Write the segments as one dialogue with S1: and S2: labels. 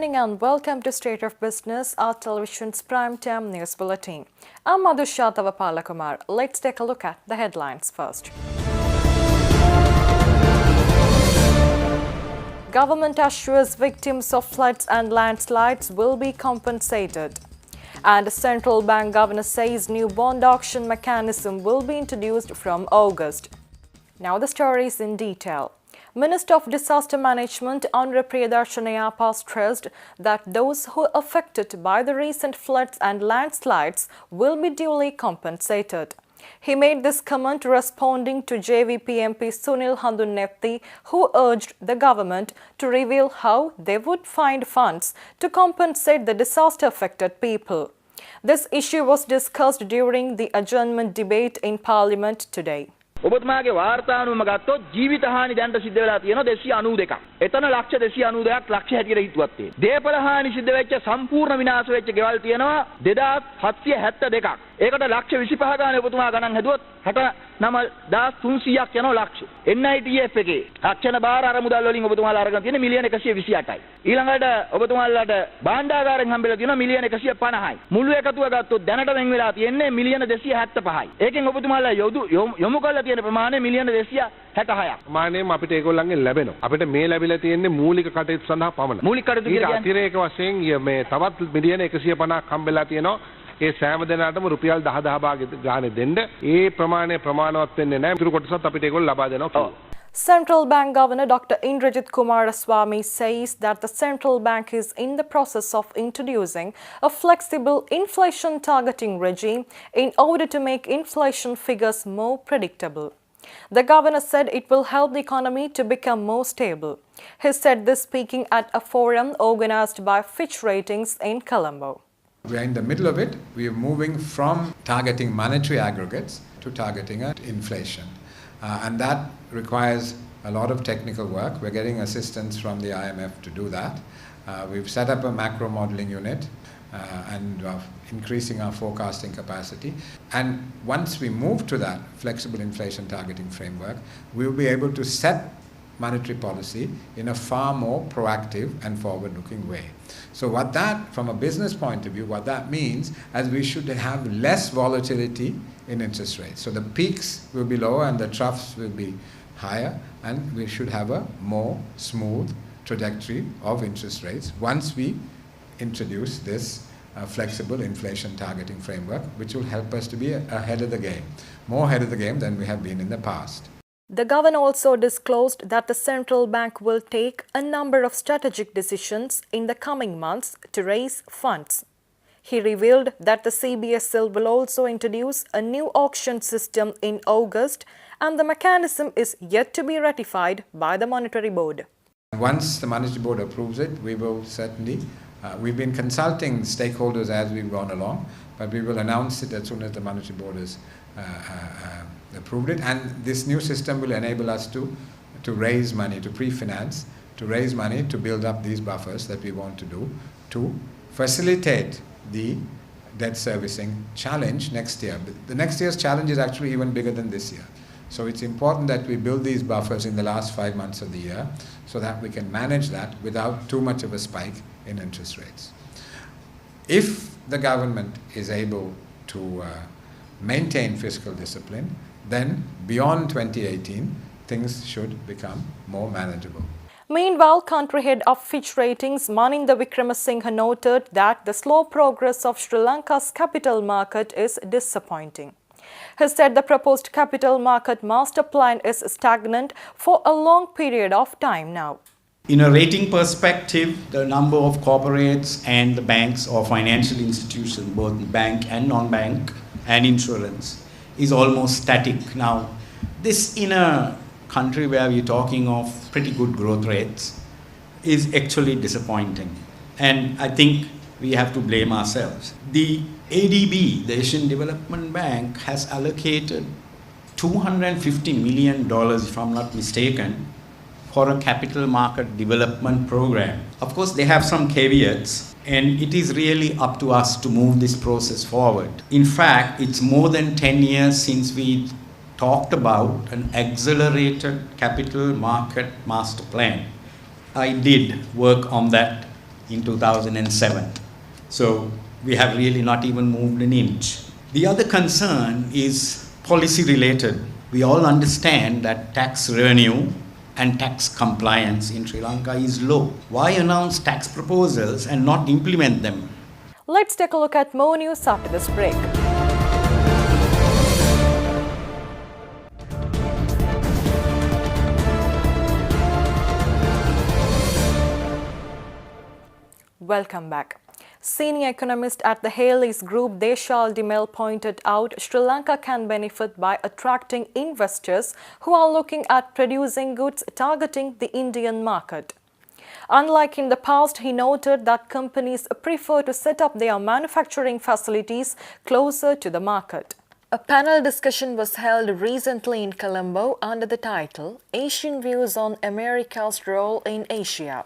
S1: evening and welcome to State of Business, our television's primetime news bulletin. I'm Madhusha Tavapalakumar. Let's take a look at the headlines first. Government assures victims of floods and landslides will be compensated. And Central Bank Governor says new bond auction mechanism will be introduced from August. Now the stories in detail. Minister of Disaster Management Honorable Priyadarshini Appa stressed that those who are affected by the recent floods and landslides will be duly compensated. He made this comment responding to JVP MP Sunil Handunnetti, who urged the government to reveal how they would find funds to compensate the disaster-affected people. This issue was discussed during the adjournment debate in Parliament today.
S2: ඔබතුමාගේ වාර්තානුවම ගත්තොත් ජීවිත හානි දැන්ට සිද්ධ වෙලා තියෙනවා 292ක්. එතන ලක්ෂ 292ක් ලක්ෂ හැටියට හිතුවත් තියෙනවා. දේපල හානි සිද්ධ වෙච්ච සම්පූර්ණ විනාශ වෙච්ච ගෙවල් තියෙනවා 2772ක්. ඒකට ලක්ෂ 25 ගානේ ඔබතුමා ගණන් හැදුවොත් 69300ක් යනවා ලක්ෂ. NITF එකේ රක්ෂණ බාර අරමුදල් වලින් ඔබතුමාලා අරගෙන තියෙන මිලියන 128යි. ඊළඟට ඔබතුමාලාට භාණ්ඩාගාරයෙන් හම්බෙලා තියෙනවා මිලියන 150යි. මුළු එකතුව ගත්තොත් දැනට වෙන් වෙලා තියෙන්නේ මිලියන 275යි. ඒකෙන් ඔබතුමාලා යොමු කරලා තියෙන ප්‍රමාණය මිලියන 266ක්.
S3: ප්‍රමාණයෙන් අපිට ඒගොල්ලන්ගෙන් ලැබෙනවා. අපිට මේ ලැබිලා තියෙන්නේ මූලික කටයුතු සඳහා පමණයි.
S2: මූලික කටයුතු
S3: ඊට අතිරේක වශයෙන් මේ තවත් මිලියන 150ක් හම්බෙලා තියෙනවා. ඒ සෑම දිනකටම රුපියල් 10,000 ගානේ දෙන්න. ඒ ප්‍රමාණය ප්‍රමාණවත් වෙන්නේ නැහැ. ඉතුරු කොටසත් අපිට ඒගොල්ලෝ ලබා දෙනවා.
S1: Central Bank Governor Dr. Indrajit Kumaraswamy says that the central bank is in the process of introducing a flexible inflation targeting regime in order to make inflation figures more predictable. The governor said it will help the economy to become more stable. He said this speaking at a forum organized by Fitch Ratings in Colombo.
S4: We are in the middle of it. We are moving from targeting monetary aggregates to targeting inflation. And that requires a lot of technical work. We're getting assistance from the IMF to do that. We've set up a macro modeling unit and increasing our forecasting capacity. And once we move to that flexible inflation targeting framework, we'll be able to set monetary policy in a far more proactive and forward-looking way. So what that, from a business point of view, what that means is we should have less volatility in interest rates. So the peaks will be lower and the troughs will be higher, and we should have a more smooth trajectory of interest rates once we introduce this flexible inflation targeting framework, which will help us to be ahead of the game, more ahead of the game than we have been in the past.
S1: The governor also disclosed that the central bank will take a number of strategic decisions in the coming months to raise funds. He revealed that the CBSL will also introduce a new auction system in August, and the mechanism is yet to be ratified by the Monetary Board.
S4: Once the Monetary Board approves it, we will certainly, we've been consulting stakeholders as we've gone along, but we will announce it as soon as the Monetary Board has approved it. And this new system will enable us to raise money, to pre-finance, to raise money to build up these buffers that we want to do, to facilitate the debt servicing challenge next year. The next year's challenge is actually even bigger than this year. So it's important that we build these buffers in the last 5 months of the year so that we can manage that without too much of a spike in interest rates. If the government is able to maintain fiscal discipline, then beyond 2018, things should become more manageable.
S1: Meanwhile, country head of Fitch Ratings Maninda Wickramasinghe noted that the slow progress of Sri Lanka's capital market is disappointing. He said the proposed capital market master plan is stagnant for a long period of time now.
S5: In a rating perspective, the number of corporates and the banks or financial institutions, both bank and non-bank and insurance, is almost static now. This in a country where we're talking of pretty good growth rates is actually disappointing. And I think we have to blame ourselves. The ADB, the Asian Development Bank, has allocated $250 million, if I'm not mistaken, for a capital market development program. Of course, they have some caveats, and it is really up to us to move this process forward. In fact, it's more than 10 years since we talked about an accelerated capital market master plan. I did work on that in 2007. So we have really not even moved an inch. The other concern is policy related. We all understand that tax revenue and tax compliance in Sri Lanka is low. Why announce tax proposals and not implement them?
S1: Let's take a look at more news after this break. Welcome back. Senior economist at the Hales Group, Deshal Dimel, pointed out Sri Lanka can benefit by attracting investors who are looking at producing goods targeting the Indian market. Unlike in the past, he noted that companies prefer to set up their manufacturing facilities closer to the market. A panel discussion was held recently in Colombo under the title Asian Views on America's Role in Asia.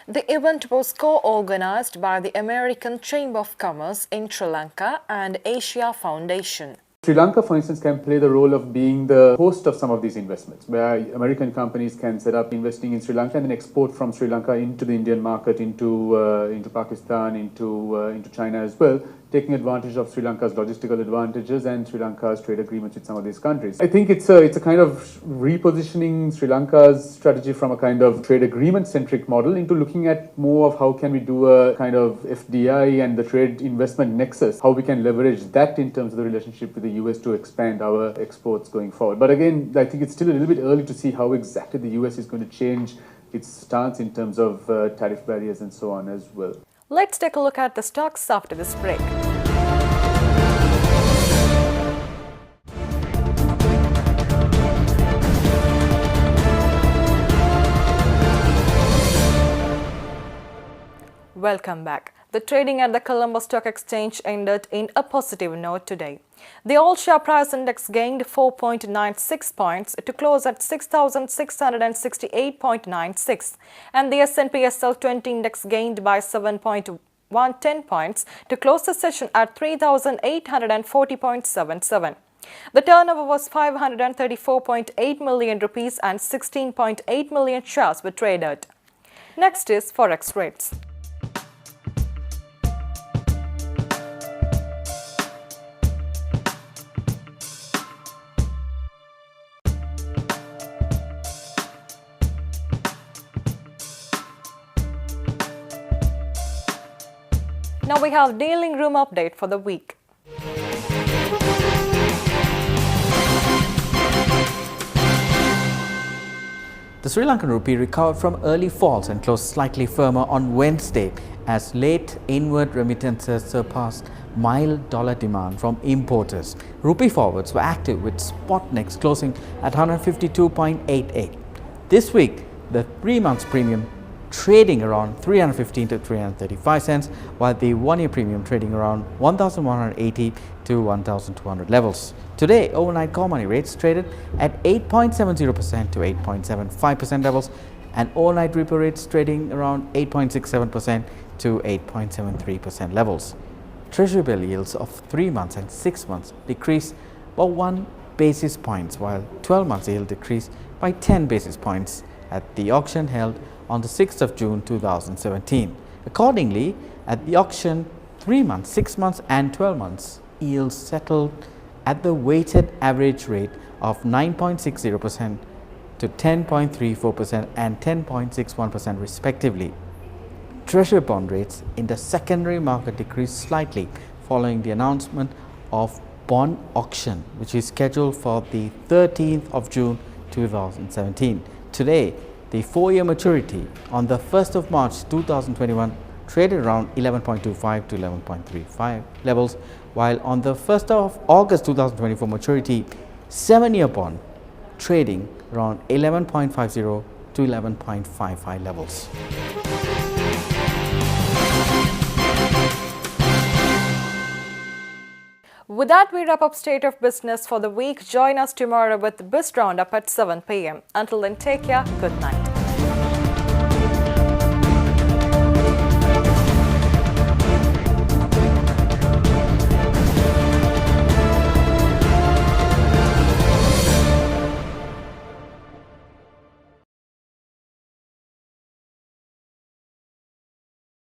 S1: The event was co-organized by the American Chamber of Commerce in Sri Lanka and Asia Foundation.
S6: Sri Lanka, for instance, can play the role of being the host of some of these investments, where American companies can set up investing in Sri Lanka and then export from Sri Lanka into the Indian market, into Pakistan, into China as well, taking advantage of Sri Lanka's logistical advantages and Sri Lanka's trade agreements with some of these countries. I think it's a kind of repositioning Sri Lanka's strategy from a kind of trade agreement-centric model into looking at more of how can we do a kind of FDI and the trade investment nexus, how we can leverage that in terms of the relationship with the US to expand our exports going forward. But again, I think it's still a little bit early to see how exactly the US is going to change its stance in terms of tariff barriers and so on as well.
S1: Let's take a look at the stocks after this break. Welcome back. The trading at the Colombo Stock Exchange ended in a positive note today. The all-share price index gained 4.96 points to close at 6,668.96, and the S&P SL 20 index gained by 7.110 points to close the session at 3,840.77. The turnover was 534.8 million rupees and 16.8 million shares were traded. Next is Forex rates. Now we have dealing room update for the week.
S7: The Sri Lankan rupee recovered from early falls and closed slightly firmer on Wednesday as late inward remittances surpassed mild dollar demand from importers. Rupee forwards were active with spot next closing at 152.88. This week, the 3-month premium trading around 315 to 335 cents, while the 1-year premium trading around 1,180 to 1,200 levels. Today, overnight call money rates traded at 8.70% to 8.75% levels, and overnight repo rates trading around 8.67% to 8.73% levels. Treasury bill yields of 3 months and 6 months decreased by 1 basis points, while 12 months yield decreased by 10 basis points at the auction held on the 6th of June 2017. Accordingly, at the auction, 3 months, 6 months and 12 months yields settled at the weighted average rate of 9.60% to 10.34% and 10.61% respectively. Treasury bond rates in the secondary market decreased slightly following the announcement of bond auction, which is scheduled for the 13th of June 2017. Today, the 4-year maturity on the 1st of March 2021 traded around 11.25 to 11.35 levels, while on the 1st of August 2024 maturity, 7-year bond trading around 11.50 to 11.55 levels.
S1: With that, we wrap up State of Business for the week. Join us tomorrow with Biz Roundup at 7 p.m. Until then, take care. Good night.